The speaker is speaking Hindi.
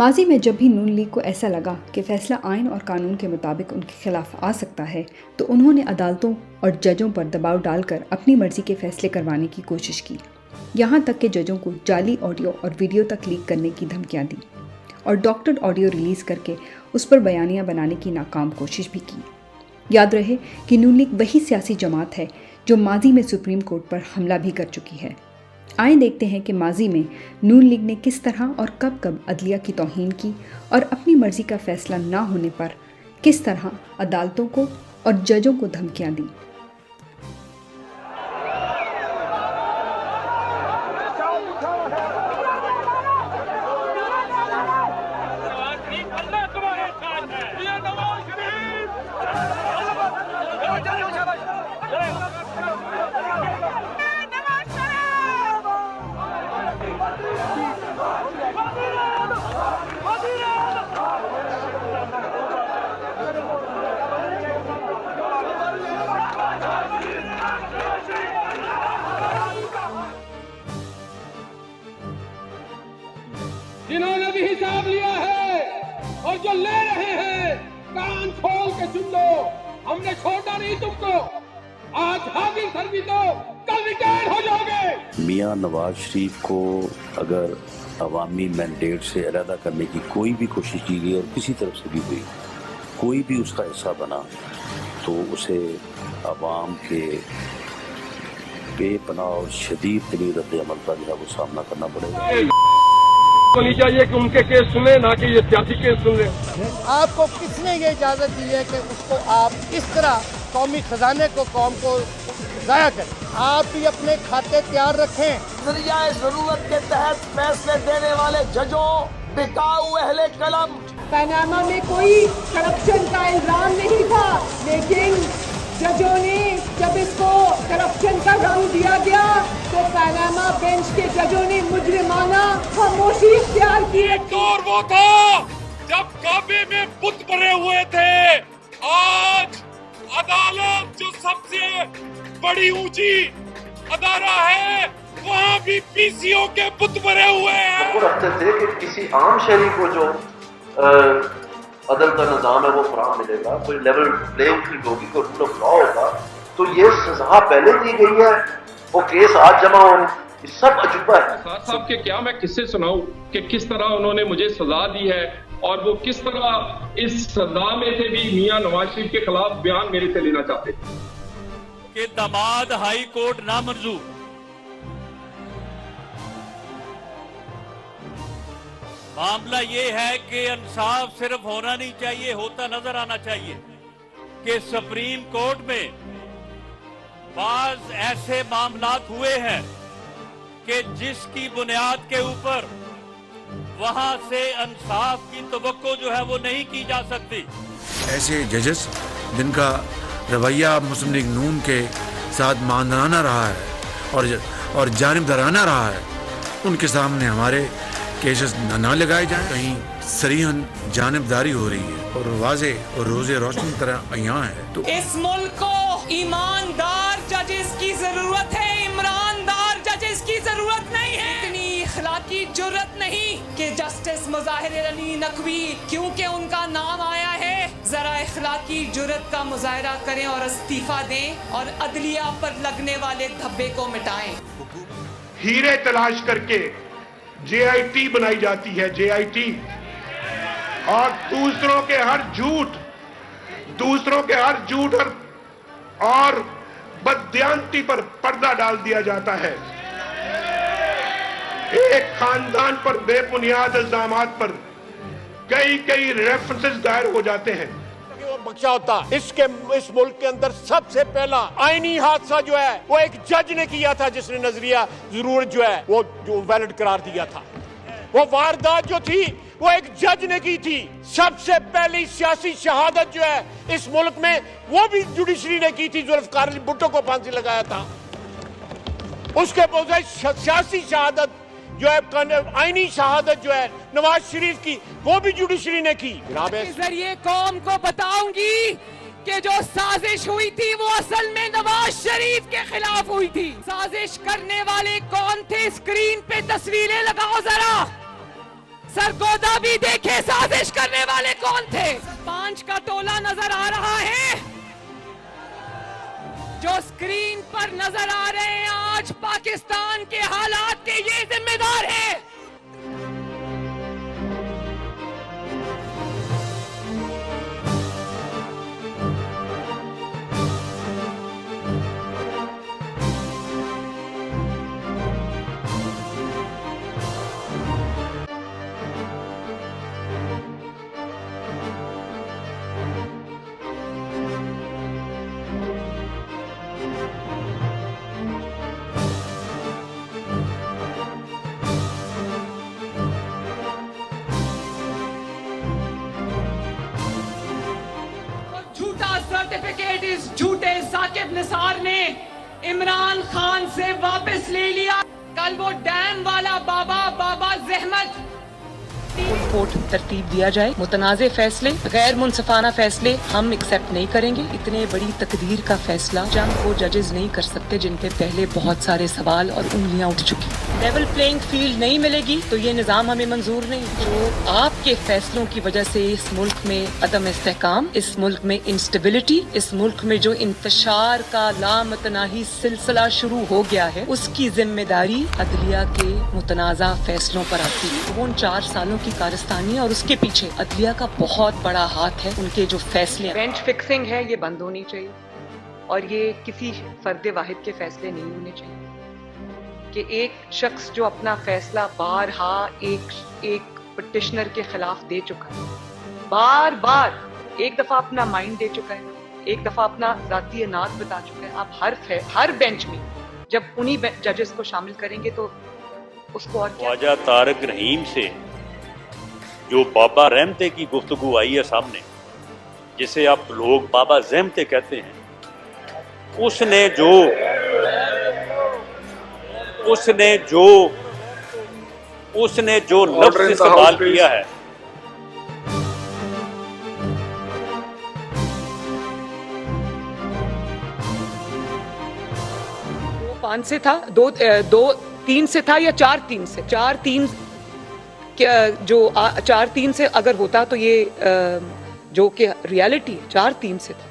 माजी में जब भी नून लीग को ऐसा लगा कि फैसला आइन और कानून के मुताबिक उनके खिलाफ आ सकता है तो उन्होंने अदालतों और जजों पर दबाव डालकर अपनी मर्जी के फैसले करवाने की कोशिश की। यहाँ तक कि जजों को जाली ऑडियो और वीडियो तक लीक करने की धमकियाँ दी और डॉक्टर्ड ऑडियो रिलीज़ करके उस पर बयानियाँ बनाने की नाकाम कोशिश भी की। याद रहे कि नून लीग वही सियासी जमात है जो माजी में सुप्रीम कोर्ट पर हमला भी कर चुकी है। आइए देखते हैं कि माजी में नून लीग ने किस तरह और कब कब अदलिया की तौहीन की और अपनी मर्जी का फैसला ना होने पर किस तरह अदालतों को और जजों को धमकियां दी। जिन्होंने भी हिसाब लिया है और जो ले रहे हैं कान खोल के सुन लो, हमने छोड़ा नहीं तुमको। आज हाजिर सर भी तो कल रिटायर हो जाओगे। मियां नवाज शरीफ को अगर अवामी मैंडेट से अलहदा करने की कोई भी कोशिश की गई और किसी तरफ से भी हुई, कोई भी उसका हिस्सा बना तो उसे अवाम के बेपनाह और शदीद तरीन रद्द-ए-अमल का जो है वो सामना करना पड़ेगा। होनी चाहिए कि उनके केस सुने, ना कि ये सियासी केस सुन रहे। आपको किसने ये इजाजत दी है कि उसको आप इस तरह कौमी खजाने को कौम को जाया करें? आप भी अपने खाते तैयार रखें। दरियाए जरूरत के तहत फैसले देने वाले जजों, बिकाऊ अहले कलम। पनामा में कोई करप्शन का इल्जाम नहीं था, लेकिन जजों ने जब इसको करप्शन का रंग दिया गया तो पनामा बेंच के जजों ने मुजरिमाना खामोशी इख्तियार की। एक दौर वो था जब काबे में बुत भरे हुए थे। आज अदालत जो सबसे बड़ी ऊंची अदारा है, वहाँ भी पीसीओ के बुत भरे हुए हैं। वो रखते थे कि किसी आम शहरी को जो अदल का निज़ाम है वो फराहम मिलेगा, कोई लेवल प्लेइंग फील्ड होगी, कोई रूल ऑफ लॉ होगा। तो ये सजा पहले दी गई है, वो केस आज जमा होने, ये सब अजूबा है। साहब के क्या मैं किससे सुनाऊं कि किस तरह उन्होंने मुझे सजा दी है और वो किस तरह इस सजा में से भी मियां नवाज शरीफ के खिलाफ बयान मेरे से लेना चाहते थे कि दामाद हाई कोर्ट नामंजूर। मामला ये है कि इंसाफ सिर्फ होना नहीं चाहिए, होता नजर आना चाहिए कि सुप्रीम कोर्ट में बाज ऐसे मामलात हुए हैं कि जिसकी बुनियाद के ऊपर वहां से इंसाफ की तवक्को जो है वो नहीं की जा सकती। ऐसे जजेस जिनका रवैया मुस्लिम लीग नून के साथ मानदाना रहा है और जानिबदाराना रहा है, उनके सामने हमारे केसेस ना लगाए जाएं। कहीं सरीहन जानिबदारी हो रही है और वाजे और रोजे रोशन तरह यहाँ है। तो इस मुल्क को ईमानदार जजेस की जरूरत है, ईमानदार जजेस की जरूरत नहीं है। इतनी इखलाकी जुर्रत नहीं कि जस्टिस मुजाहिर अली नकवी, क्योंकि उनका नाम आया है, जरा इखलाकी जुर्रत का मुजाहिरा करें और इस्तीफा दें और अदलिया पर लगने वाले धब्बे को मिटाएं। हीरे तलाश करके JIT बनाई जाती है, JIT, और दूसरों के हर झूठ और बददियांती पर पर्दा डाल दिया जाता है। एक खानदान पर बेबुनियाद इल्जामात पर कई रेफरेंसेस दायर हो जाते हैं। वो बख्शा होता इस मुल्क के अंदर सबसे पहला आईनी हादसा जो है वो एक जज ने किया था, जिसने नजरिया जरूर जो है वो जो वैलिड करार दिया था। वो वारदात जो थी वो एक जज ने की थी। सबसे पहली सियासी शहादत जो है इस मुल्क में वो भी जुडिशरी ने की थी। जुल्फकार अली भुट्टो को फांसी लगाया था। उसके बजाय सियासी शहादत जो है, आईनी शहादत जो है नवाज शरीफ की, वो भी जुडिशरी ने की। इस जरिए कौम को बताऊंगी कि जो साजिश हुई थी वो असल में नवाज शरीफ के खिलाफ हुई थी। साजिश करने वाले कौन थे? स्क्रीन पे तस्वीरें लगाओ जरा। सरगोदा भी देखे साजिश करने वाले कौन थे। 5 का टोला नजर आ रहा है, जो स्क्रीन पर नजर आ रहे हैं आज पाकिस्तान के हालात के ये जिम्मेदार है। झूठा सर्टिफिकेट इस झूठे साकिब निसार ने इमरान खान से वापस ले लिया। कल वो डैम वाला बाबा जहमत कोर्ट तरतीब दिया जाए। मुतनाज़े फैसले, गैर मुनसिफाना फैसले हम एक्सेप्ट नहीं करेंगे। इतने बड़ी तकदीर का फैसला जंग को जजेस नहीं कर सकते जिन पे पहले बहुत सारे सवाल और उंगलियां उठ चुकी। लेवल प्लेइंग फील्ड नहीं मिलेगी तो ये निज़ाम हमें मंजूर नहीं। जो आपके फैसलों की वजह से इस मुल्क में अदम इस्तेहकाम, इस मुल्क में इंस्टेबिलिटी, इस मुल्क में जो इंतशार का लामतनाही सिलसिला शुरू हो गया है, उसकी जिम्मेदारी अदलिया के मुतनाज़ा फैसलों पर आती है। वो उन 4 सालों की कारस्तानी और उसके पीछे अदलिया का बहुत बड़ा हाथ है। उनके जो फैसले, बेंच फिक्सिंग है, ये बंद होनी चाहिए और ये किसी फर्द वाहिद के फैसले नहीं होने चाहिए कि एक शख्स जो अपना फैसला बारहा एक पिटिशनर के खिलाफ दे चुका है, बार एक दफा अपना माइंड दे चुका है, एक दफा अपना जाती नात बता चुका है। आप हर बेंच में जब उन्हीं जजेस को शामिल करेंगे तो उसको और क्या। ख्वाजा तारिक रहीम से जो बाबा रहमते की गुफ्तगू आई है सामने, जिसे आप लोग बाबा ज़हमते कहते हैं, उसने जो लफ्ज़ इस्तेमाल किया है, वो 5 से था, 2-3 से था या 4-3 से, 4-3 जो 4-3 से अगर होता तो ये जो कि रियलिटी 4-3 से था।